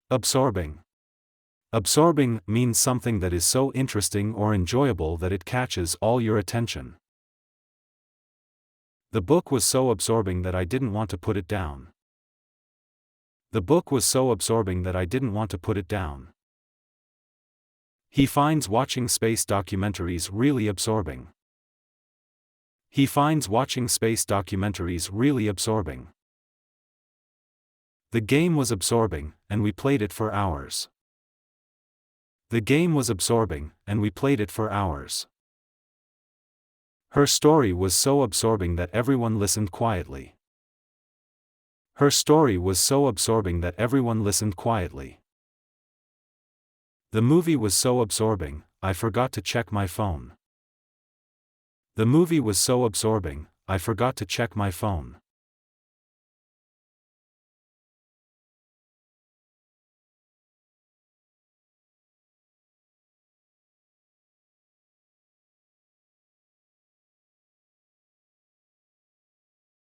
Absorbing. Absorbing means something that is so interesting or enjoyable that it catches all your attention. The book was so absorbing that I didn't want to put it down. The book was so absorbing that I didn't want to put it down. He finds watching space documentaries really absorbing. He finds watching space documentaries really absorbing. The game was absorbing, and we played it for hours. The game was absorbing, and we played it for hours. Her story was so absorbing that everyone listened quietly. Her story was so absorbing that everyone listened quietly. The movie was so absorbing, I forgot to check my phone. The movie was so absorbing, I forgot to check my phone.